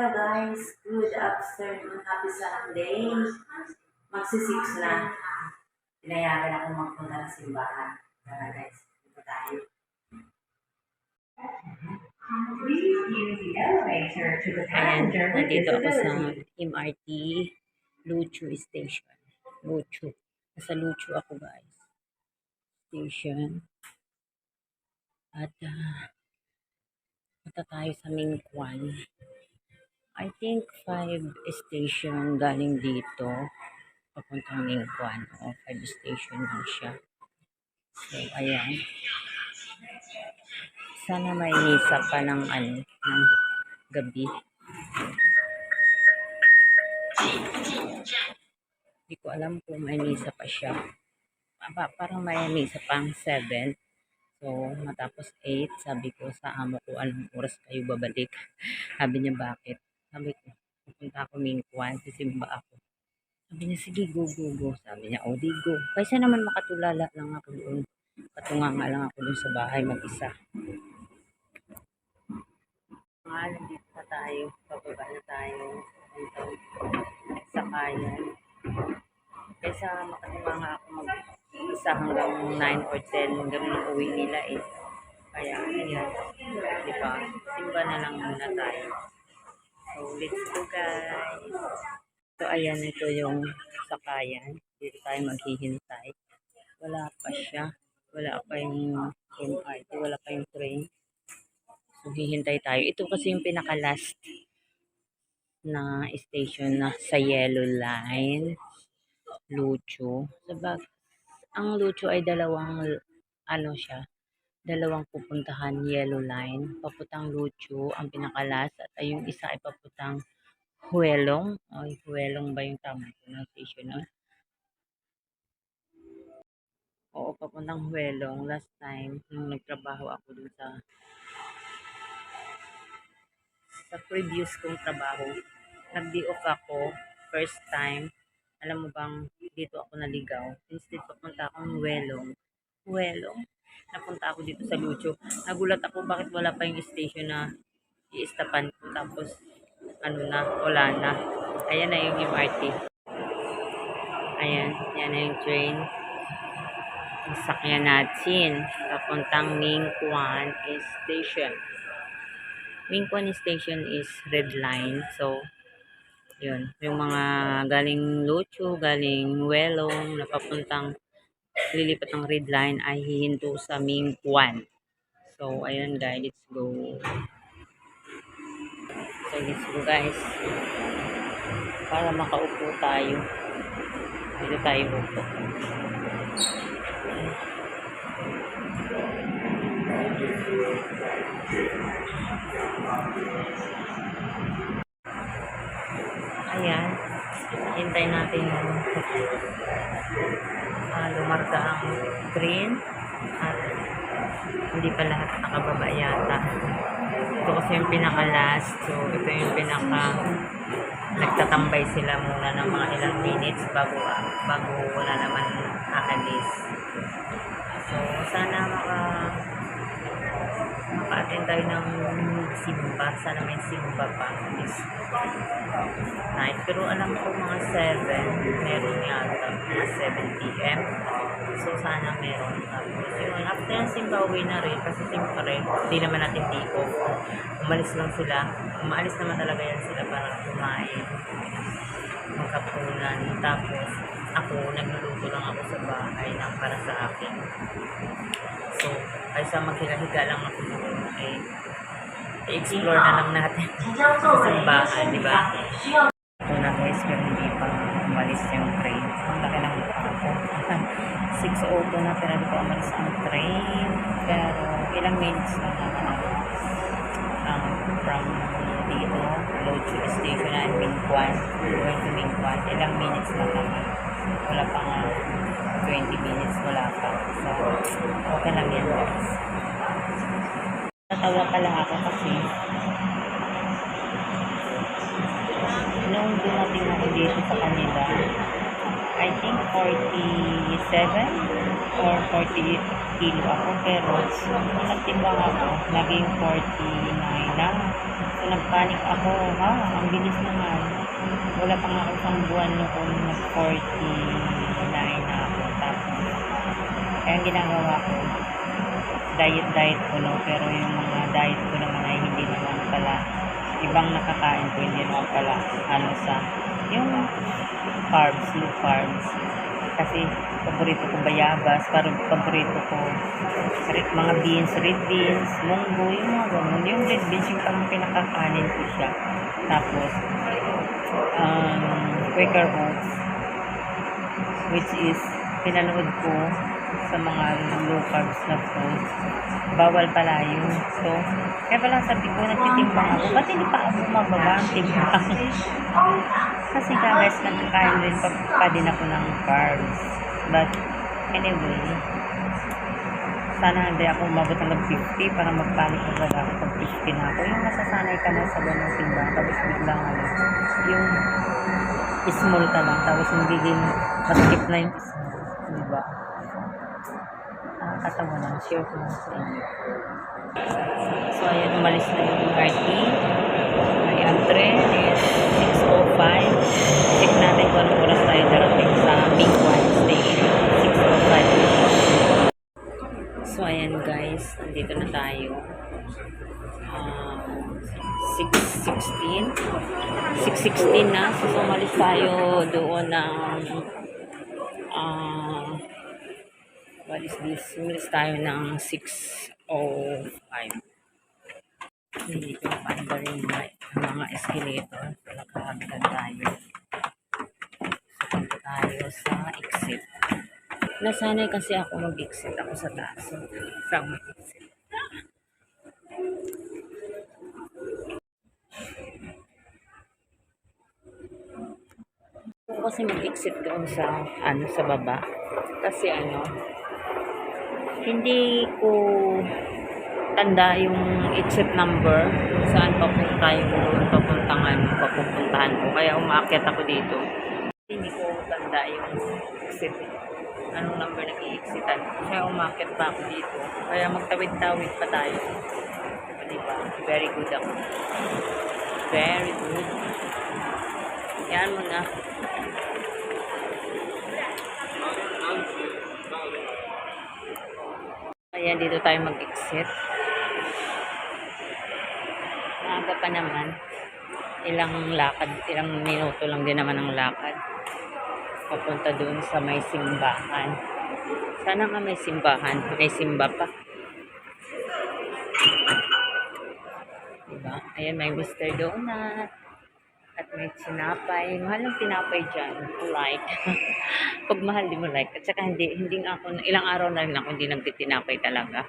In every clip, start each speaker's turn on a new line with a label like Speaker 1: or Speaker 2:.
Speaker 1: Hello guys, good afternoon, happy Sunday. Magsi-6 na. Pinayagan ako magpunta ng simbahan. Tara guys, dito tayo. Ayan, nandito ako sa MRT Luchu Station. Luchu. Nasa Luchu ako guys. Station. At punta tayo sa Mingkwan. I think 5 station galing dito. Papuntang Mingkwan. O, 5 station lang siya. So, ayan. Sana may misa pa ng ng gabi. Hindi ko alam kung may misa pa siya. Parang may misa pang 7. So, matapos 8, sabi ko sa amo ko, anong oras kayo babalik? Sabi niya, bakit? Sabi ko, pupunta ako Mingkwan, sisimba ako. Sabi niya, sige, go. Sabi niya, di go. Kaysa naman makatulala lang ako doon. Patunganga lang ako doon sa bahay mag-isa. Nandito na tayo. Pababa na tayo. Sa kayan. Kaysa makatunganga ako mag-isa hanggang 9 or 10 hanggang uwi nila eh. Kaya, ayan. Diba? Simba na lang muna tayo. So, let's go guys. So, ayan, ito yung sakayan. Dito tayo maghihintay. Wala pa siya. Wala pa yung MRT. Wala pa yung train. So, hihintay tayo. Ito kasi yung pinaka-last na station na sa Yellow Line. Luchu. Sabag, ang Luchu ay dalawang pupuntahan Yellow Line. Papuntang Luchu, ang pinaka-last. At yung isa ay papuntang Huelong. Huelong ba yung tamang pronunciation nun? Oo, papuntang Huelong. Last time, nung nagtrabaho ako dun sa previous kong trabaho, nag-di-off ako, first time. Alam mo bang, dito ako naligaw. Instead, papunta akong Huelong. Napunta ako dito sa Luchu. Nagulat ako bakit wala pa yung station na i-stapan ko. Tapos, wala na. Ayan na yung MRT. Ayan, yan na yung train. Sakyan natin. Papuntang Mingkwan Station. Mingkwan Station is red line. So, yun. Yung mga galing Luchu, galing Huelong, napapuntang lilipat ng red line ay hihinto sa Mingkwan. So, ayun guys, let's go. So, let's go guys. Para makaupo tayo. Dito tayo upo. Ayan. Hintay natin yung lumarga ang train. At hindi pa lahat nakababa yata. Ito kasi yung pinaka-last. So, ito yung nagtatambay sila muna ng mga ilang minutes bago wala naman aalis. So, sana maka-attend tayo ng simba. Sana may simba pa this night. Pero alam ko mga 7, meron yata. Mga 7 p.m. So, sana meron. Tapos yun, after yung simba, uwi na rin. Kasi siyempre, hindi naman natin take-off. Umalis lang sila. Umaalis naman talaga yan sila para kumain. Magkapunan. Tapos, ako, nagluluto lang ako sa bahay lang para sa akin. So, kaysa maghiga-higa lang ako doon, i-explore na lang natin sa simbahan, di ba? Ito na guys, pero hindi pa umalis yung train. Ang laki ng mukha ko. 6:02 na, pero hindi pa umalis ang train. Pero ilang minutes na naman from dito, Luchu Station and Mingkwan. Going to Mingkwan. Ilang minutes na naman. Wala pa nga 20 minutes, wala pa. So, okay lang yan guys. Natawa pala ako kasi nung dumating ako dito sa kanila, I think 47 or 48 kilo ako, pero nung nagtimbang ako, naging 49 lang. So, nagpanik ako. Ha? Ang bilis naman. Wala pa nga ako isang buwan nung nag-49 na ako. Tapos, kaya ang ginagawa ko, diet ko, no? Pero yung mga diet ko naman ay hindi naman pala. Ibang nakakain ko, hindi naman pala. Ano sa, yung carbs, low carbs. Kasi, paborito ko bayabas, paborito ko mga beans, red beans, munggo, yung mga ganun. Yung red beans, yung pinakakanin ko siya. Tapos, Quaker Oats, which is, pinanood ko sa mga low carbs na foods. Bawal pala yun. So, kaya pala sabi ko, nagtitimbang ako. Ba't hindi pa ako mababa ang timbang? Kasi guys, nagkakain rin pa din ako ng carbs. But, anyway, sana hindi ako umabot hanggang 50 para magpanik na baga ako pag 50 na ako. Yung nasasanay ka na sa ganong timbang, tapos biglang yung small ka lang, tapos yung biging maskip na yung small. Diba? Nakakatawa lang, share ko lang sa inyo. So, ayan, umalis na yung RT. Ang tren is 6:05. Check natin kung anong oras tayo darating sa Mingwan Station. 6:05. So, ayan guys, nandito na tayo. 6:16 na. So, umalis tayo doon ng what is this? Umalis tayo ng 6:05. Hindi ko paanda rin mga escalator. So, nakahagdan tayo. So, punta tayo sa exit. Nasanay kasi ako mag-exit ako sa taas. So, from exit. Ako kasi mag-exit doon sa sa baba. Kasi hindi ko tanda yung exit number kung saan papunta yung papupuntahan ko. Kaya umaakyat ako dito. Hindi ko tanda yung exit. Anong number na i-exitan. Kaya umaakyat pa ako dito. Kaya magtawid-tawid pa tayo. Diba? Very good ako. Very good. Yan mo na. Ayan, dito tayo mag-exit. Maaga pa naman. Ilang minuto lang din naman ang lakad. Papunta doon sa may simbahan. Sana nga may simbahan. May simba pa. Diba? Ayan, may Mr. Donut. At may tinapay. Mahal ng tinapay dyan. Like. Pag mahal, di mo like. At saka hindi nga ako, ilang araw na rin ako hindi nagtitinapay talaga.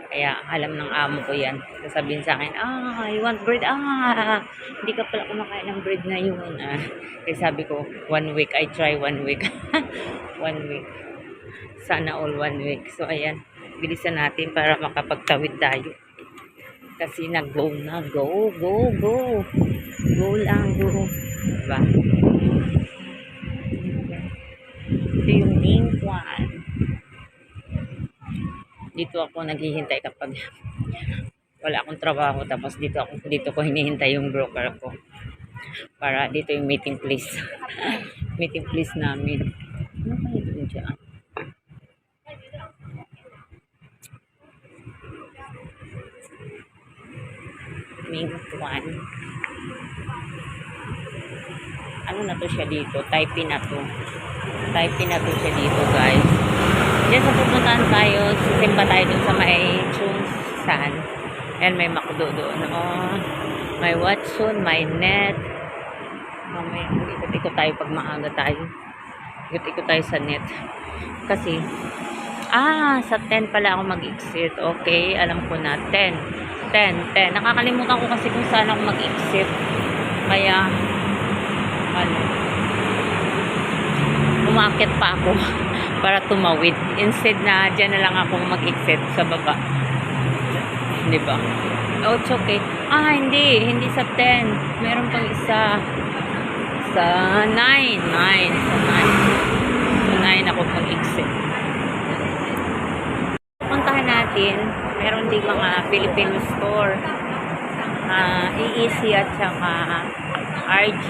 Speaker 1: Kaya alam ng amo ko yan. Sasabihin sa akin, I want bread. Hindi ka pala kumakain ng bread na yun. Kaya sabi ko, 1 week. I try 1 week. 1 week. Sana all 1 week. So, ayan. Bilisan natin para makapagtawid tayo. Kasi nag-go na. Go. Go lang, go. Diba? Ito yung Mingwan. Dito ako naghihintay kapag wala akong trabaho. Tapos dito ko hinihintay yung broker ko. Para dito yung meeting place. Meeting place namin. Ano pa yun dyan? Mingwan. Ano na to siya dito? Type na to siya dito, guys. Diyan sa pupuntahan tayo, sisimba tayo dun sa may Chungsan. Ayan, may Makdo doon. May Watson, may Net. May ikot-ikot tayo pag maaga tayo. Ikot-ikot tayo sa Net. Kasi, sa 10 pala ako mag-exit. Okay, alam ko na. 10. Nakakalimutan ko kasi kung saan ako mag-exit. Kaya, umakit pa ako para tumawid. Instead na dyan na lang ako mag-exit sa baba. Diba? Oh, it's okay. Hindi sa 10. Meron pang isa. Sa 9. Sa 9 ako mag-exit. Puntahan natin. Meron din mga Filipino store. EEC at saka RJ.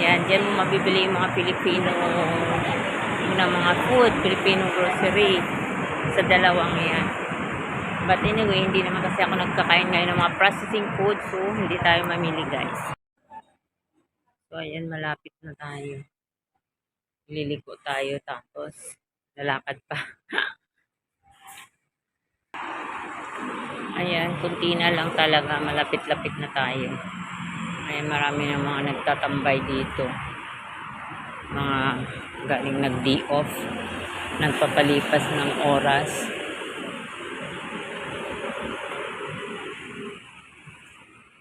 Speaker 1: Yan, dyan mo mabibili yung mga Pilipino na mga food, Filipino grocery sa dalawang yan. But anyway, hindi naman kasi ako nagkakain ngayon ng mga processing food, so hindi tayo mamili guys. So ayan, malapit na tayo. Liliko tayo tapos lalakad pa. Ayan, kunti na lang talaga, malapit-lapit na tayo. Ayan, marami na mga nagtatambay dito. Mga galing nag-day off, nagpapalipas ng oras.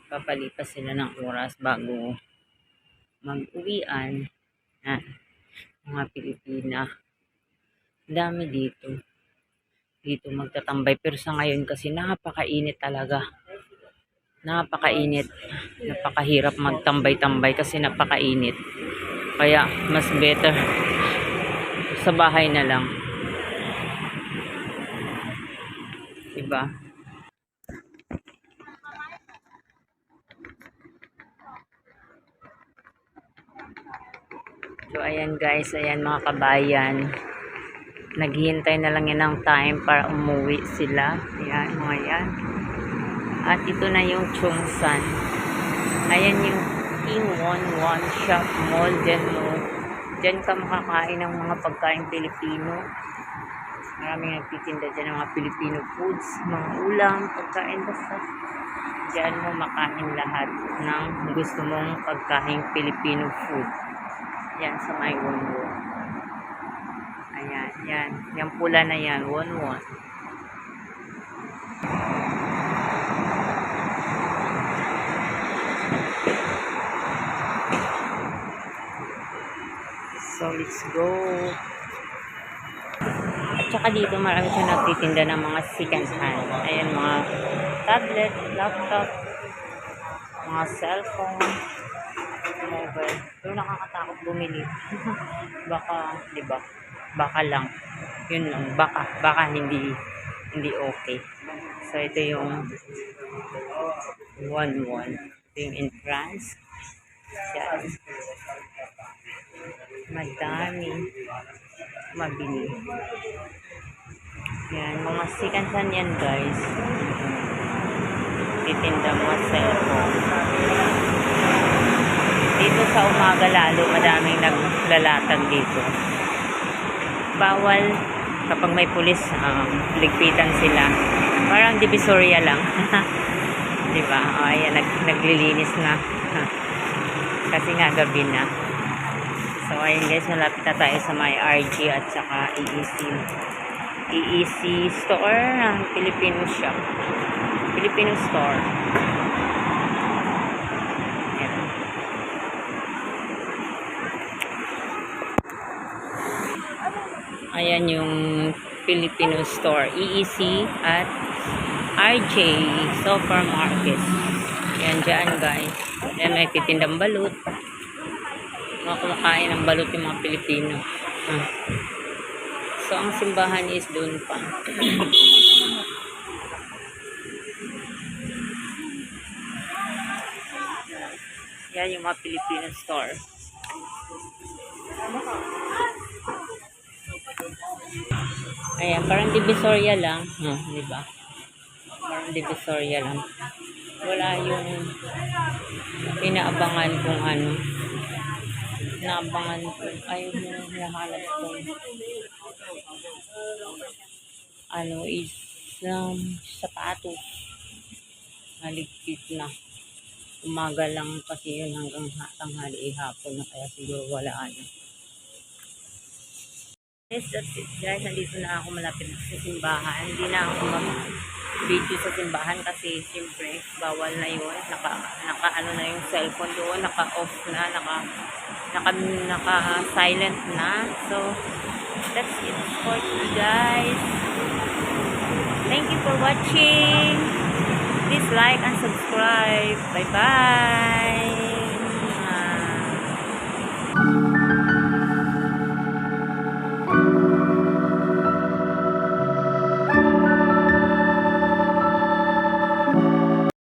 Speaker 1: Papalipas sila ng oras bago mag-uwian. Mga Pilipina. Dami dito. Dito magtatambay. Pero sa ngayon kasi napakainit talaga. Napakainit. Napakahirap magtambay-tambay kasi napakainit. Kaya mas better sa bahay na lang. Diba? So ayan guys, ayan mga kabayan. Naghihintay na lang yan ng time para umuwi sila. Ayan, mga yan. At ito na yung Chungsan. Ayan yung King Won Shop Mall. Diyan ka makakain ng mga pagkain Pilipino. Maraming nagtitinda dyan ng mga Filipino foods, mga ulam, pagkain basta. Diyan mo makain lahat ng gusto mong pagkain Filipino food. Yan sa may Won. Ayan, yan. Yung pula na yan, Won. So, let's go. At saka dito marami siya nagtitinda ng mga second hand. Ayan, mga tablet, laptop, mga cellphone, mobile. Pero nakakatakot bumili. Baka, di ba? Baka lang. Yun lang. Baka hindi okay. So, ito yung Won. Ito yung entrance. Yan. Madami. Mabili. Yan. Mga sikansan yan, guys. Titinda mga cellphone. Dito sa umaga lalo, madaming naglalatag dito. Bawal kapag may pulis, ligpitan sila. Parang divisoria lang. Diba? O, ayan, naglilinis na. Kasi nga gabi na. So, ayun guys, malapit na tayo sa may RG at saka EEC store ng Filipino shop. Filipino store. Ayan yung Filipino store, EEC at RJ Supermarket. Yan dyan guys. Yan, may titindang balut. Mga kumakain ng balut yung mga Pilipino. So, ang simbahan is doon pa. Yan yung mga Filipino store. Ayan, parang divisoria lang. Di ba? Parang divisoria lang. Wala yung inaabangan kung ano. Inaabangan kung ayaw mo nahanap kung ano is sapatos. Naligpit na. Umaga lang kasi yun hanggang tanghali hapon na kaya siguro wala ano. Yes, that's it guys. Nandito na ako malapit sa simbahan. Hindi na ako mag-video sa simbahan kasi siyempre bawal na yun. Naka ano na yung cellphone doon. Naka-off na. Naka-silent na. So, that's it for today guys. Thank you for watching. Please like and subscribe. Bye-bye.